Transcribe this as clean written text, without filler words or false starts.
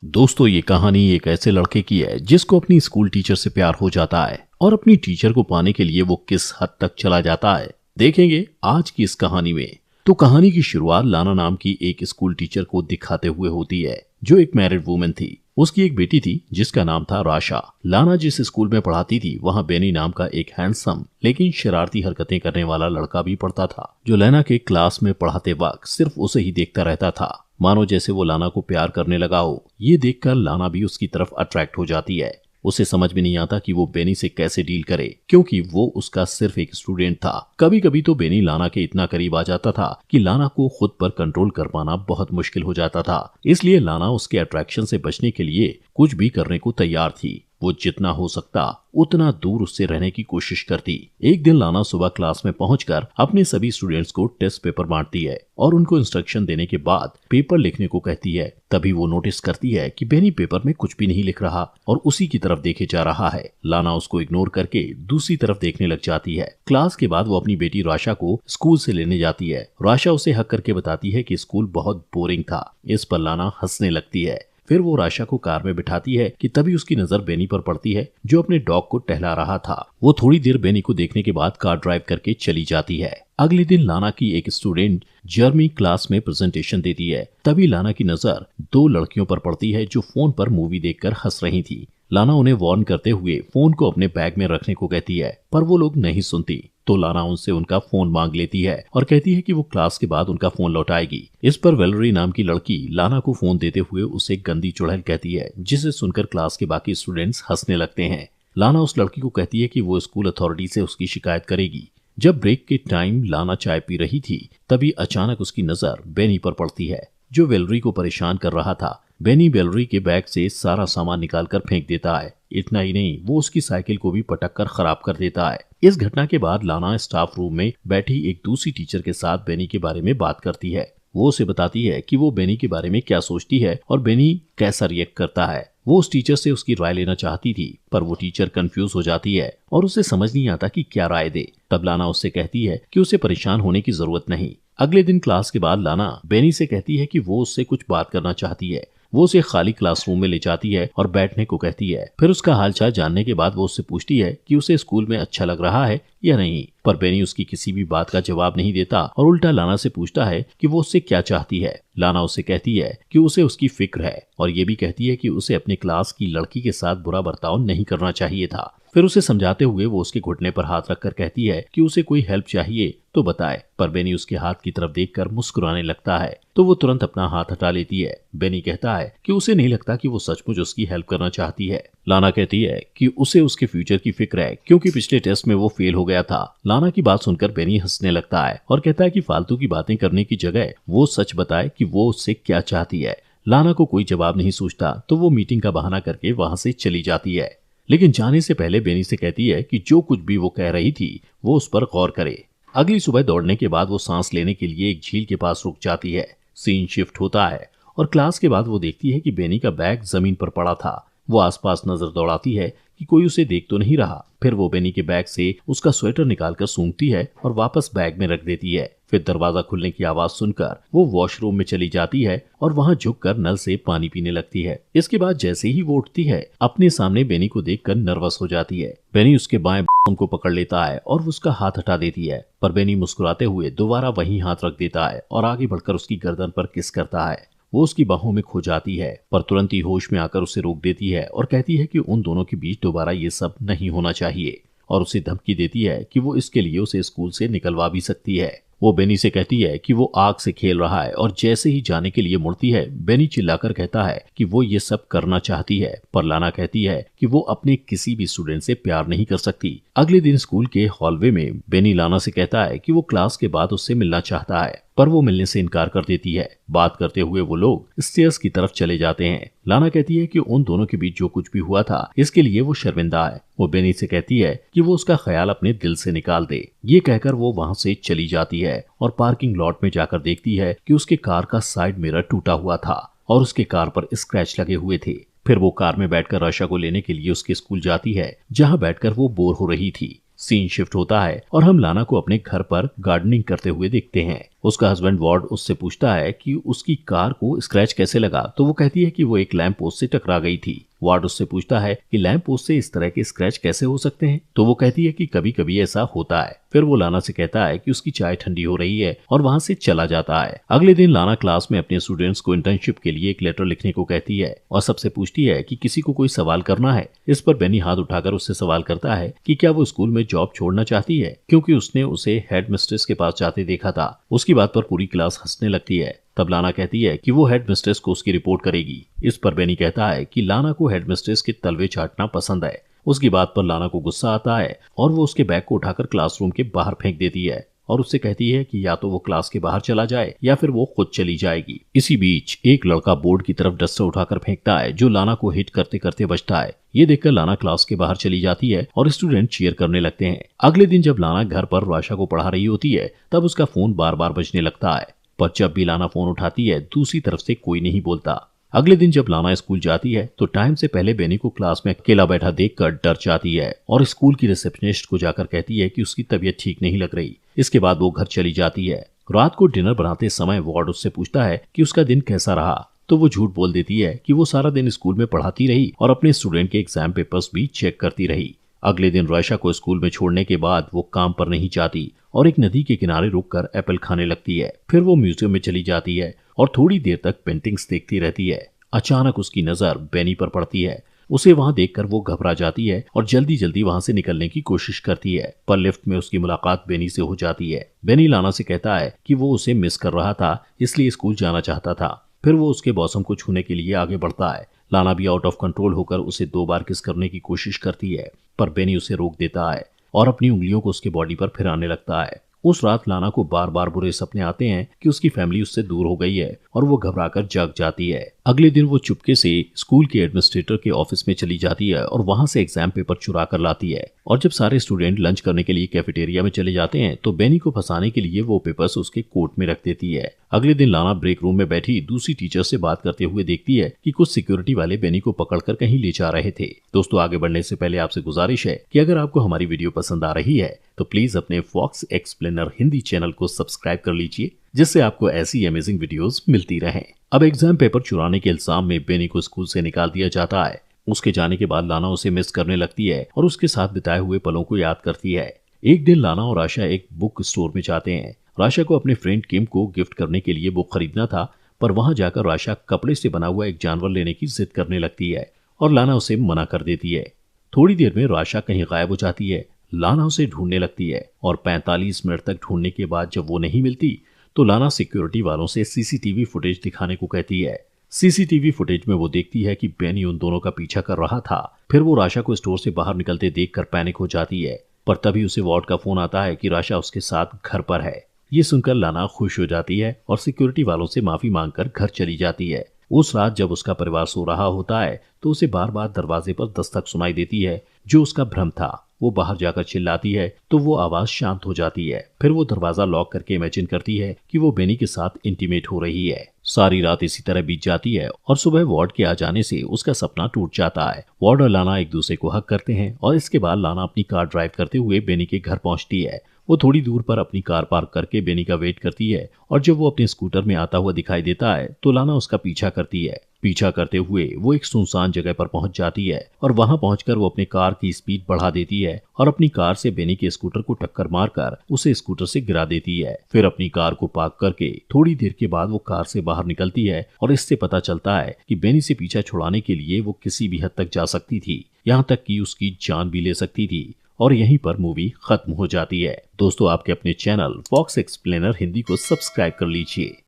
दोस्तों, ये कहानी एक ऐसे लड़के की है जिसको अपनी स्कूल टीचर से प्यार हो जाता है और अपनी टीचर को पाने के लिए वो किस हद तक चला जाता है, देखेंगे आज की इस कहानी में। तो कहानी की शुरुआत लाना नाम की एक स्कूल टीचर को दिखाते हुए होती है, जो एक मैरिड वुमेन थी। उसकी एक बेटी थी जिसका नाम था राशा। लाना जिस स्कूल में पढ़ाती थी वहाँ बेनी नाम का एक हैंडसम लेकिन शरारती हरकतें करने वाला लड़का भी पढ़ता था, जो लाना के क्लास में पढ़ाते वक्त सिर्फ उसे ही देखता रहता था, मानो जैसे वो लाना को प्यार करने लगा हो। ये देखकर लाना भी उसकी तरफ अट्रैक्ट हो जाती है। उसे समझ में नहीं आता कि वो बेनी से कैसे डील करे, क्योंकि वो उसका सिर्फ एक स्टूडेंट था। कभी कभी तो बेनी लाना के इतना करीब आ जाता था कि लाना को खुद पर कंट्रोल कर पाना बहुत मुश्किल हो जाता था। इसलिए लाना उसके अट्रैक्शन से बचने के लिए कुछ भी करने को तैयार थी। वो जितना हो सकता उतना दूर उससे रहने की कोशिश करती। एक दिन लाना सुबह क्लास में पहुंचकर अपने सभी स्टूडेंट्स को टेस्ट पेपर बांटती है और उनको इंस्ट्रक्शन देने के बाद पेपर लिखने को कहती है। तभी वो नोटिस करती है कि बेनी पेपर में कुछ भी नहीं लिख रहा और उसी की तरफ देखे जा रहा है। लाना उसको इग्नोर करके दूसरी तरफ देखने लग जाती है। क्लास के बाद वो अपनी बेटी राशा को स्कूल से लेने जाती है। राशा उसे हक करके बताती है कि स्कूल बहुत बोरिंग था। इस पर लाना हंसने लगती है। फिर वो राशा को कार में बिठाती है कि तभी उसकी नजर बेनी पर पड़ती है, जो अपने डॉग को टहला रहा था। वो थोड़ी देर बेनी को देखने के बाद कार ड्राइव करके चली जाती है। अगले दिन लाना की एक स्टूडेंट जर्मी क्लास में प्रेजेंटेशन देती है। तभी लाना की नजर दो लड़कियों पर पड़ती है जो फोन पर मूवी देखकर हंस रही थी। लाना उन्हें वार्न करते हुए फोन को अपने बैग में रखने को कहती है, पर वो लोग नहीं सुनती। तो लाना उनसे उनका फोन मांग लेती है और कहती है कि वो क्लास के बाद उनका फोन लौटाएगी। इस पर वेलरी नाम की लड़की लाना को फोन देते हुए उसे गंदी चुड़ैल कहती है, जिसे सुनकर क्लास के बाकी स्टूडेंट्स हंसने लगते हैं। लाना उस लड़की को कहती है कि वो स्कूल अथॉरिटी से उसकी शिकायत करेगी। जब ब्रेक के टाइम लाना चाय पी रही थी, तभी अचानक उसकी नजर बेनी पर पड़ती है, जो वेलरी को परेशान कर रहा था। बेनी वेलरी के बैग से सारा सामान निकालकर फेंक देता है। इतना ही नहीं, वो उसकी साइकिल को भी पटक कर खराब कर देता है। इस घटना के बाद लाना स्टाफ रूम में बैठी एक दूसरी टीचर के साथ बेनी के बारे में बात करती है। वो उसे बताती है कि वो बेनी के बारे में क्या सोचती है और बेनी कैसा रिएक्ट करता है। वो उस टीचर से उसकी राय लेना चाहती थी, पर वो टीचर कंफ्यूज हो जाती है और उसे समझ नहीं आता कि क्या राय दे। तब लाना उससे कहती है कि उसे परेशान होने की जरूरत नहीं। अगले दिन क्लास के बाद लाना बेनी से कहती है कि वो उससे कुछ बात करना चाहती है। वो उसे खाली क्लासरूम में ले जाती है और बैठने को कहती है। फिर उसका हालचाल जानने के बाद वो उससे पूछती है कि उसे स्कूल में अच्छा लग रहा है या नहीं, पर बेनी उसकी किसी भी बात का जवाब नहीं देता और उल्टा लाना से पूछता है कि वो उससे क्या चाहती है। लाना उससे कहती है कि उसे उसकी फिक्र है और ये भी कहती है कि उसे अपने क्लास की लड़की के साथ बुरा बर्ताव नहीं करना चाहिए था। फिर उसे समझाते हुए वो उसके घुटने पर हाथ रखकर कहती है कि उसे कोई हेल्प चाहिए तो बताए, पर बेनी उसके हाथ की तरफ देखकर मुस्कुराने लगता है, तो वो तुरंत अपना हाथ हटा लेती है। बेनी कहता है कि उसे नहीं लगता कि वो सचमुच उसकी हेल्प करना चाहती है। लाना कहती है कि उसे उसके फ्यूचर की फिक्र है, क्योंकि पिछले टेस्ट में वो फेल हो गया था। लाना की बात सुनकर बेनी हंसने लगता है और कहता है कि फालतू की बातें करने की जगह वो सच बताए कि वो उससे क्या चाहती है। लाना को कोई जवाब नहीं सूझता, तो वो मीटिंग का बहाना करके वहां से चली जाती है। लेकिन जाने से पहले बेनी से कहती है कि जो कुछ भी वो कह रही थी वो उस पर गौर करे। अगली सुबह दौड़ने के बाद वो सांस लेने के लिए एक झील के पास रुक जाती है। सीन शिफ्ट होता है और क्लास के बाद वो देखती है कि बेनी का बैग जमीन पर पड़ा था। वो आसपास नजर दौड़ाती है कि कोई उसे देख तो नहीं रहा। फिर वो बेनी के बैग से उसका स्वेटर निकालकर सूंघती है और वापस बैग में रख देती है। फिर दरवाजा खुलने की आवाज सुनकर वो वॉशरूम में चली जाती है और वहां झुककर नल से पानी पीने लगती है। इसके बाद जैसे ही वो उठती है, अपने सामने बेनी को देखकर नर्वस हो जाती है। बेनी उसके बाएं को पकड़ लेता है और उसका हाथ हटा देती है, पर बेनी मुस्कुराते हुए दोबारा वही हाथ रख देता है और आगे बढ़कर उसकी गर्दन पर किस करता है। वो उसकी बाहों में खो जाती है, पर तुरंत ही होश में आकर उसे रोक देती है और कहती है कि उन दोनों के बीच दोबारा ये सब नहीं होना चाहिए, और उसे धमकी देती है कि वो इसके लिए उसे स्कूल से निकलवा भी सकती है। वो बेनी से कहती है कि वो आग से खेल रहा है और जैसे ही जाने के लिए मुड़ती है, बेनी चिल्लाकर कहता है कि वो ये सब करना चाहती है, पर लाना कहती है कि वो अपने किसी भी स्टूडेंट से प्यार नहीं कर सकती। अगले दिन स्कूल के हॉलवे में बेनी लाना से कहता है कि वो क्लास के बाद उससे मिलना चाहता है, पर वो मिलने से इनकार कर देती है। बात करते हुए वो लोग स्टेयर्स की तरफ चले जाते हैं। लाना कहती है कि उन दोनों के बीच जो कुछ भी हुआ था इसके लिए वो शर्मिंदा है। वो बेनी से कहती है कि वो उसका ख्याल अपने दिल से निकाल दे। ये कहकर वो वहाँ से चली जाती है और पार्किंग लॉट में जाकर देखती है कि उसके कार का साइड मिरर टूटा हुआ था और उसके कार पर स्क्रैच लगे हुए थे। फिर वो कार में बैठकर राशा को लेने के लिए उसके स्कूल जाती है, जहाँ बैठकर वो बोर हो रही थी। सीन शिफ्ट होता है और हम लाना को अपने घर पर गार्डनिंग करते हुए देखते हैं। उसका हस्बैंड वार्ड उससे पूछता है कि उसकी कार को स्क्रैच कैसे लगा, तो वो कहती है कि वो एक लैंप पोस्ट से टकरा गई थी। वार्ड उससे पूछता है कि लैंप पोस्ट से इस तरह के स्क्रैच कैसे हो सकते हैं, तो वो कहती है कि कभी कभी ऐसा होता है। फिर वो लाना से कहता है कि उसकी चाय ठंडी हो रही है और वहां से चला जाता है। अगले दिन लाना क्लास में अपने स्टूडेंट्स को इंटर्नशिप के लिए एक लेटर लिखने को कहती है और सबसे पूछती है कि किसी को कोई सवाल करना है। इस पर बेनी हाथ उठाकर उससे सवाल करता है कि क्या वो स्कूल में जॉब छोड़ना चाहती है, क्योंकि उसने उसे हेड मिस्ट्रेस के पास जाते देखा था। उसकी बात पर पूरी क्लास हंसने लगती है। तब लाना कहती है कि वो हेड मिस्ट्रेस को उसकी रिपोर्ट करेगी। इस पर बेनी कहता है कि लाना को हेड मिस्ट्रेस के तलवे चाटना पसंद है। उसकी बात पर लाना को गुस्सा आता है और वो उसके बैग को उठाकर क्लासरूम के बाहर फेंक देती है और उससे कहती है कि या तो वो क्लास के बाहर चला जाए या फिर वो खुद चली जाएगी। इसी बीच एक लड़का बोर्ड की तरफ डस्टर उठाकर फेंकता है जो लाना को हिट करते करते बचता है। ये देखकर लाना क्लास के बाहर चली जाती है और स्टूडेंट चीयर करने लगते हैं। अगले दिन जब लाना घर पर राशा को पढ़ा रही होती है तब उसका फोन बार बार बजने लगता है, पर जब भी लाना फोन उठाती है दूसरी तरफ से कोई नहीं बोलता। अगले दिन जब लाना स्कूल जाती है तो टाइम से पहले बेनी को क्लास में अकेला बैठा देखकर डर जाती है और स्कूल की रिसेप्शनिस्ट को जाकर कहती है कि उसकी तबीयत ठीक नहीं लग रही। इसके बाद वो घर चली जाती है। रात को डिनर बनाते समय वार्ड उससे पूछता है कि उसका दिन कैसा रहा, तो वो झूठ बोल देती है कि वो सारा दिन स्कूल में पढ़ाती रही और अपने स्टूडेंट के एग्जाम पेपर्स भी चेक करती रही। अगले दिन राशा को स्कूल में छोड़ने के बाद वो काम पर नहीं जाती और एक नदी के किनारे रुककर एप्पल खाने लगती है। फिर वो म्यूजियम में चली जाती है और थोड़ी देर तक पेंटिंग्स देखती रहती है। अचानक उसकी नजर बेनी पर पड़ती है। उसे वहां देखकर वो घबरा जाती है और जल्दी जल्दी वहां से निकलने की कोशिश करती है, पर लिफ्ट में उसकी मुलाकात बेनी से हो जाती है। बेनी लाना से कहता है कि वो उसे मिस कर रहा था, इसलिए स्कूल जाना चाहता था। फिर वो उसके बॉसम को छूने के लिए आगे बढ़ता है। लाना भी आउट ऑफ कंट्रोल होकर उसे 2 बार किस करने की कोशिश करती है, पर बेनी उसे रोक देता है और अपनी उंगलियों को उसके बॉडी पर फिराने लगता है। उस रात लाना को बार बार बुरे सपने आते हैं कि उसकी फैमिली उससे दूर हो गई है और वो घबराकर जाग जाती है। अगले दिन वो चुपके से स्कूल के एडमिनिस्ट्रेटर के ऑफिस में चली जाती है और वहां से एग्जाम पेपर चुरा कर लाती है। और जब सारे स्टूडेंट लंच करने के लिए कैफेटेरिया में चले जाते हैं तो बेनी को फंसाने के लिए वो पेपर्स उसके कोट में रख देती है। अगले दिन लाना ब्रेक रूम में बैठी दूसरी टीचर से बात करते हुए देखती है कि कुछ सिक्योरिटी वाले बेनी को पकड़कर कहीं ले जा रहे थे। दोस्तों, आगे बढ़ने से पहले आपसे गुजारिश है कि अगर आपको हमारी वीडियो पसंद आ रही है तो प्लीज अपने फॉक्स एक्सप्लेनर हिंदी चैनल को सब्सक्राइब कर लीजिए, जिससे आपको ऐसी अमेजिंग वीडियोस मिलती रहें। अब एग्जाम पेपर चुराने के इल्जाम में बेनी को स्कूल से निकाल दिया जाता है। उसके जाने के बाद लाना उसे मिस करने लगती है और उसके साथ बिताए हुए पलों को याद करती है। एक दिन लाना और आशा एक बुक स्टोर में जाते हैं। राशा को अपने फ्रेंड किम को गिफ्ट करने के लिए बुक खरीदना था, पर वहां जाकर राशा कपड़े से बना हुआ एक जानवर लेने की जिद करने लगती है और लाना उसे मना कर देती है। थोड़ी देर में राशा कहीं गायब हो जाती है। लाना उसे ढूंढने लगती है और 45 मिनट तक ढूंढने के बाद जब वो नहीं मिलती तो लाना सिक्योरिटी वालों से सीसीटीवी फुटेज दिखाने को कहती है। सीसीटीवी फुटेज में वो देखती है कि बेनी उन दोनों का पीछा कर रहा था। फिर वो राशा को स्टोर से बाहर निकलते देखकर पैनिक हो जाती है, पर तभी उसे वार्ड का फोन आता है कि राशा उसके साथ घर पर है। ये सुनकर लाना खुश हो जाती है और सिक्योरिटी वालों से माफी मांगकर घर चली जाती है। उस रात जब उसका परिवार सो रहा होता है तो उसे बार बार दरवाजे पर दस्तक सुनाई देती है, जो उसका भ्रम था। वो बाहर जाकर चिल्लाती है तो वो आवाज शांत हो जाती है। फिर वो दरवाजा लॉक करके इमेजिन करती है कि वो बेनी के साथ इंटीमेट हो रही है। सारी रात इसी तरह बीत जाती है और सुबह वार्ड के आ जाने से उसका सपना टूट जाता है। वार्ड और लाना एक दूसरे को हग करते हैं और इसके बाद लाना अपनी कार ड्राइव करते हुए बेनी के घर पहुंचती है। वो थोड़ी दूर पर अपनी कार पार्क करके बेनी का वेट करती है और जब वो अपने स्कूटर में आता हुआ दिखाई देता है तो लाना उसका पीछा करती है। पीछा करते हुए वो एक सुनसान जगह पर पहुंच जाती है और वहां पहुंचकर वो अपनी कार की स्पीड बढ़ा देती है और अपनी कार से बेनी के स्कूटर को टक्कर मारकर उसे स्कूटर से गिरा देती है। फिर अपनी कार को पार्क करके थोड़ी देर के बाद वो कार से बाहर निकलती है और इससे पता चलता है कि बेनी से पीछा छुड़ाने के लिए वो किसी भी हद तक जा सकती थी, यहाँ तक कि उसकी जान भी ले सकती थी। और यहीं पर मूवी खत्म हो जाती है। दोस्तों, आपके अपने चैनल फॉक्स एक्सप्लेनर हिंदी को सब्सक्राइब कर लीजिए।